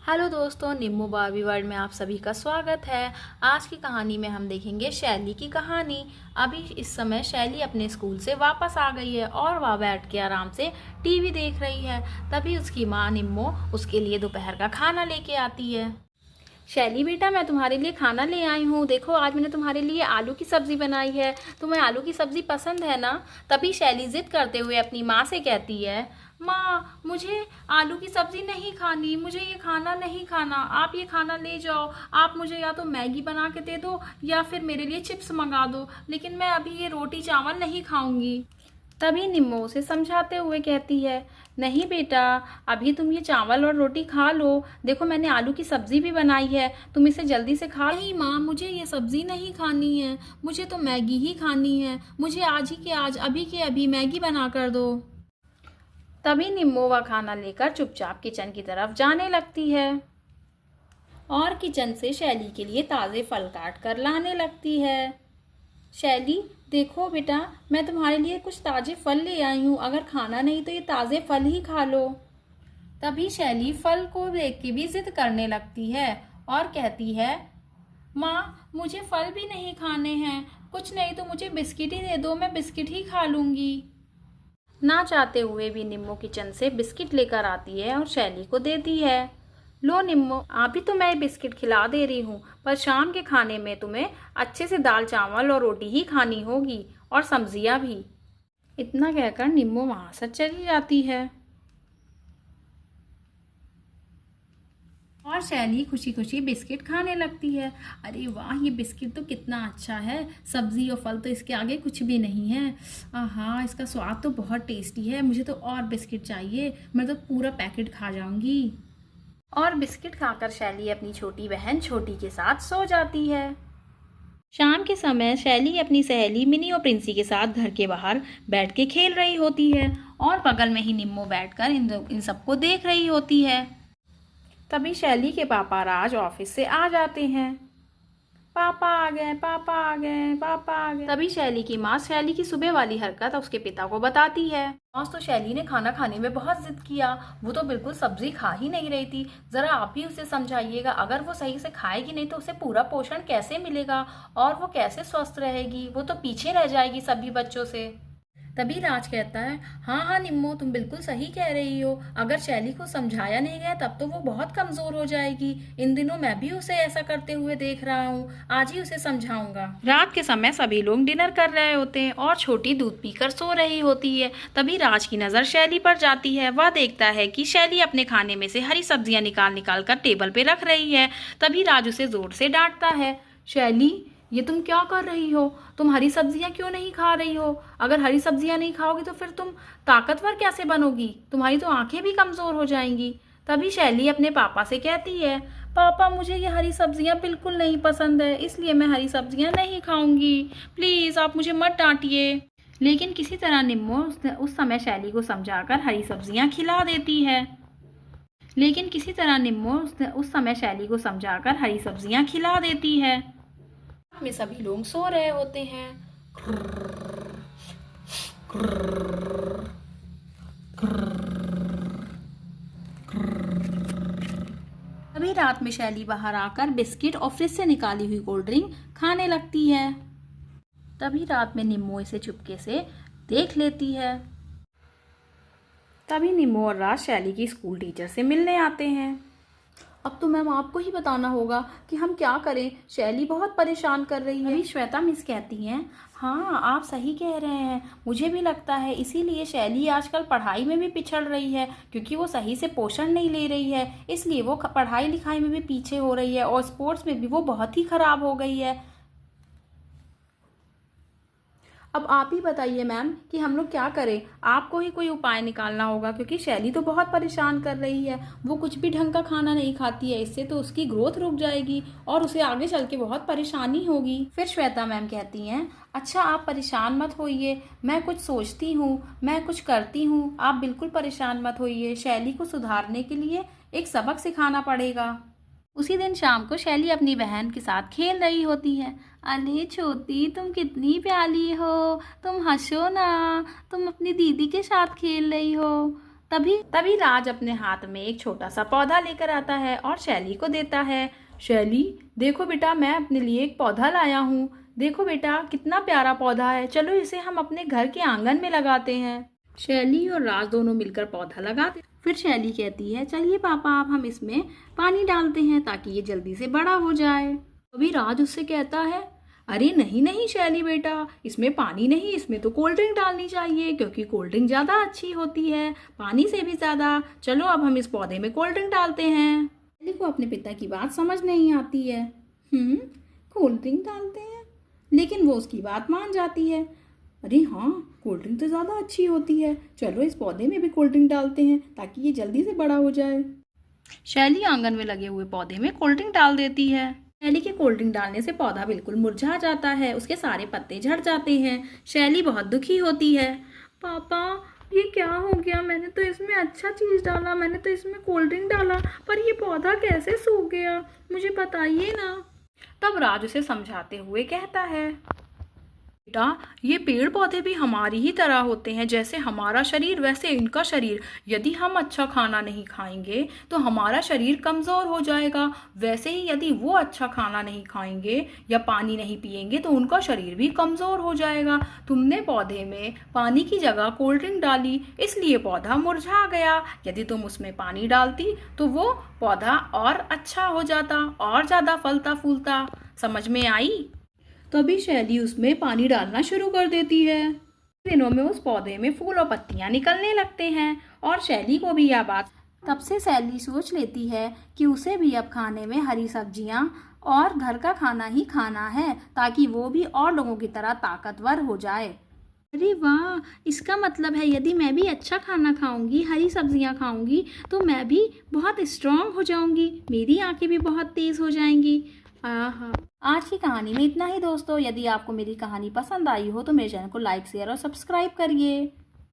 Hello दोस्तों, Nimmu Barbie world में आप सभी का स्वागत है। आज की कहानी में हम देखेंगे शैली की कहानी। अभी इस समय शैली अपने स्कूल से वापस आ गई है और वह बैठ के आराम से टीवी देख रही है। तभी उसकी माँ निम्मू उसके लिए दोपहर का खाना लेके आती है। शैली बेटा, मैं तुम्हारे लिए खाना ले आई हूँ। देखो, आज मैंने तुम्हारे लिए आलू की सब्ज़ी बनाई है। तुम्हें आलू की सब्ज़ी पसंद है ना? तभी शैली जिद करते हुए अपनी माँ से कहती है, माँ मुझे आलू की सब्ज़ी नहीं खानी, मुझे ये खाना नहीं खाना। आप ये खाना ले जाओ। आप मुझे या तो मैगी बना के दे दो या फिर मेरे लिए चिप्स मंगा दो, लेकिन मैं अभी ये रोटी चावल नहीं खाऊंगी। तभी निम्मो उसे समझाते हुए कहती है, नहीं बेटा, अभी तुम ये चावल और रोटी खा लो। देखो, मैंने आलू की सब्जी भी बनाई है, तुम इसे जल्दी से खा। नहीं माँ, मुझे ये सब्जी नहीं खानी है, मुझे तो मैगी ही खानी है। मुझे आज ही के आज, अभी के अभी मैगी बना कर दो। तभी निम्मो वह खाना लेकर चुपचाप किचन की तरफ जाने लगती है और किचन से शैली के लिए ताज़े फल काट कर लाने लगती है। शैली, देखो बेटा, मैं तुम्हारे लिए कुछ ताज़े फल ले आई हूँ। अगर खाना नहीं तो ये ताज़े फल ही खा लो। तभी शैली फल को देख के भी जिद करने लगती है और कहती है, माँ मुझे फल भी नहीं खाने हैं, कुछ नहीं तो मुझे बिस्किट ही दे दो, मैं बिस्किट ही खा लूँगी। ना चाहते हुए भी निम्मो किचन से बिस्किट लेकर आती है और शैली को देती है। लो निम्मो, अभी तो मैं बिस्किट खिला दे रही हूँ, पर शाम के खाने में तुम्हें अच्छे से दाल चावल और रोटी ही खानी होगी और सब्जियाँ भी। इतना कहकर निम्मो वहाँ से चली जाती है और शैली खुशी खुशी बिस्किट खाने लगती है। अरे वाह, ये बिस्किट तो कितना अच्छा है, सब्जी और फल तो इसके आगे कुछ भी नहीं है। हाँ, इसका स्वाद तो बहुत टेस्टी है, मुझे तो और बिस्किट चाहिए, मैं तो पूरा पैकेट खा जाऊंगी। और बिस्किट खाकर शैली अपनी छोटी बहन छोटी के साथ सो जाती है। शाम के समय शैली अपनी सहेली मिनी और प्रिंसी के साथ घर के बाहर बैठ के खेल रही होती है और बगल में ही निम्मो बैठकर इन सबको देख रही होती है। तभी शैली के पापा राज ऑफिस से आ जाते हैं। पापा आ गए, पापा आ गए, पापा आ गए। तभी शैली की माँ शैली की सुबह वाली हरकत उसके पिता को बताती है। आज तो शैली ने खाना खाने में बहुत जिद किया, वो तो बिल्कुल सब्जी खा ही नहीं रही थी। जरा आप ही उसे समझाइएगा, अगर वो सही से खाएगी नहीं तो उसे पूरा पोषण कैसे मिलेगा और वो कैसे स्वस्थ रहेगी, वो तो पीछे रह जाएगी सभी बच्चों से। तभी राज कहता है, हाँ हाँ निम्मो, तुम बिल्कुल सही कह रही हो। अगर शैली को समझाया नहीं गया तब तो वो बहुत कमजोर हो जाएगी। इन दिनों मैं भी उसे ऐसा करते हुए देख रहा हूँ, आज ही उसे समझाऊंगा। रात के समय सभी लोग डिनर कर रहे होते हैं और छोटी दूध पीकर सो रही होती है। तभी राज की नजर शैली पर जाती है। वह देखता है कि शैली अपने खाने में से हरी सब्जियां निकाल निकाल कर टेबल पे रख रही है। तभी राज उसे जोर से डांटता है, शैली ये तुम क्या कर रही हो? तुम हरी सब्जियां क्यों नहीं खा रही हो? अगर हरी सब्जियां नहीं खाओगी तो फिर तुम ताकतवर कैसे बनोगी? तुम्हारी तो आंखें भी कमजोर हो जाएंगी। तभी शैली अपने पापा से कहती है, पापा मुझे ये हरी सब्जियां बिल्कुल नहीं पसंद है, इसलिए मैं हरी सब्जियां नहीं खाऊंगी। प्लीज आप मुझे मत डांटिए। लेकिन किसी तरह निम्मो उस समय शैली को समझाकर हरी सब्जियां खिला देती है। लेकिन किसी तरह निम्मो उस समय शैली को समझाकर हरी सब्जियां खिला देती है। में सभी लोग सो रहे होते हैं। तभी रात में शैली बाहर आकर बिस्किट और फ्रिज से निकाली हुई कोल्ड ड्रिंक खाने लगती है। तभी रात में निम्मो इसे चुपके से देख लेती है। तभी निम्मो और राज शैली की स्कूल टीचर से मिलने आते हैं। अब तो मैम आपको ही बताना होगा कि हम क्या करें, शैली बहुत परेशान कर रही है। अभी श्वेता मिस कहती हैं, हाँ आप सही कह रहे हैं, मुझे भी लगता है इसीलिए शैली आजकल पढ़ाई में भी पिछड़ रही है, क्योंकि वो सही से पोषण नहीं ले रही है, इसलिए वो पढ़ाई लिखाई में भी पीछे हो रही है और स्पोर्ट्स में भी वो बहुत ही खराब हो गई है। अब आप ही बताइए मैम कि हम लोग क्या करें, आपको ही कोई उपाय निकालना होगा, क्योंकि शैली तो बहुत परेशान कर रही है। वो कुछ भी ढंग का खाना नहीं खाती है, इससे तो उसकी ग्रोथ रुक जाएगी और उसे आगे चल के बहुत परेशानी होगी। फिर श्वेता मैम कहती हैं, अच्छा आप परेशान मत होइए, मैं कुछ सोचती हूँ, मैं कुछ करती हूँ, आप बिल्कुल परेशान मत होइए। शैली को सुधारने के लिए एक सबक सिखाना पड़ेगा। उसी दिन शाम को शैली अपनी बहन के साथ खेल रही होती है। अरे छोटी, तुम कितनी प्यारी हो, तुम हंसो ना, तुम अपनी दीदी के साथ खेल रही हो। तभी तभी राज अपने हाथ में एक छोटा सा पौधा लेकर आता है और शैली को देता है। शैली, देखो बेटा, मैं अपने लिए एक पौधा लाया हूँ। देखो बेटा, कितना प्यारा पौधा है, चलो इसे हम अपने घर के आंगन में लगाते हैं। शैली और राज दोनों मिलकर पौधा लगाते। फिर शैली कहती है, चलिए पापा, अब हम इसमें पानी डालते हैं ताकि ये जल्दी से बड़ा हो जाए। अभी राज उससे कहता है, अरे नहीं नहीं शैली बेटा, इसमें पानी नहीं, इसमें तो कोल्ड ड्रिंक डालनी चाहिए, क्योंकि कोल्ड ड्रिंक ज़्यादा अच्छी होती है, पानी से भी ज़्यादा। चलो अब हम इस पौधे में कोल्ड ड्रिंक डालते हैं। शैली को अपने पिता की बात समझ नहीं आती है। कोल्ड ड्रिंक डालते हैं, लेकिन वो उसकी बात मान जाती है। अरे हाँ, कोल्ड ड्रिंक तो ज़्यादा अच्छी होती है, चलो इस पौधे में भी कोल्ड ड्रिंक डालते हैं ताकि ये जल्दी से बड़ा हो जाए। शैली आंगन में लगे हुए पौधे में कोल्ड ड्रिंक डाल देती है। शैली के कोल्ड ड्रिंक डालने से पौधा बिल्कुल मुरझा जाता है, उसके सारे पत्ते झड़ जाते हैं। शैली बहुत दुखी होती है। पापा, ये क्या हो गया? मैंने तो इसमें अच्छा चीज़ डाला, मैंने तो इसमें कोल्ड ड्रिंक डाला, पर ये पौधा कैसे सूख गया? मुझे बताइए ना। तब राज उसे समझाते हुए कहता है, बेटा, ये पेड़ पौधे भी हमारी ही तरह होते हैं, जैसे हमारा शरीर वैसे इनका शरीर। यदि हम अच्छा खाना नहीं खाएंगे तो हमारा शरीर कमज़ोर हो जाएगा, वैसे ही यदि वो अच्छा खाना नहीं खाएंगे या पानी नहीं पिएंगे तो उनका शरीर भी कमज़ोर हो जाएगा। तुमने पौधे में पानी की जगह कोल्ड ड्रिंक डाली, इसलिए पौधा मुरझा गया। यदि तुम उसमें पानी डालती तो वो पौधा और अच्छा हो जाता और ज़्यादा फलता फूलता। समझ में आई? तभी शैली उसमें पानी डालना शुरू कर देती है। दिनों में उस पौधे में फूल और पत्तियां निकलने लगते हैं और शैली को भी यह बात। तब से शैली सोच लेती है कि उसे भी अब खाने में हरी सब्जियां और घर का खाना ही खाना है, ताकि वो भी और लोगों की तरह ताकतवर हो जाए। अरे वाह, इसका मतलब है यदि मैं भी अच्छा खाना खाऊंगी, हरी सब्जियां खाऊंगी, तो मैं भी बहुत स्ट्रांग हो जाऊंगी, मेरी आंखें भी बहुत तेज हो जाएंगी। आहा। आज की कहानी में इतना ही दोस्तों। यदि आपको मेरी कहानी पसंद आई हो तो मेरे चैनल को लाइक, शेयर और सब्सक्राइब करिए।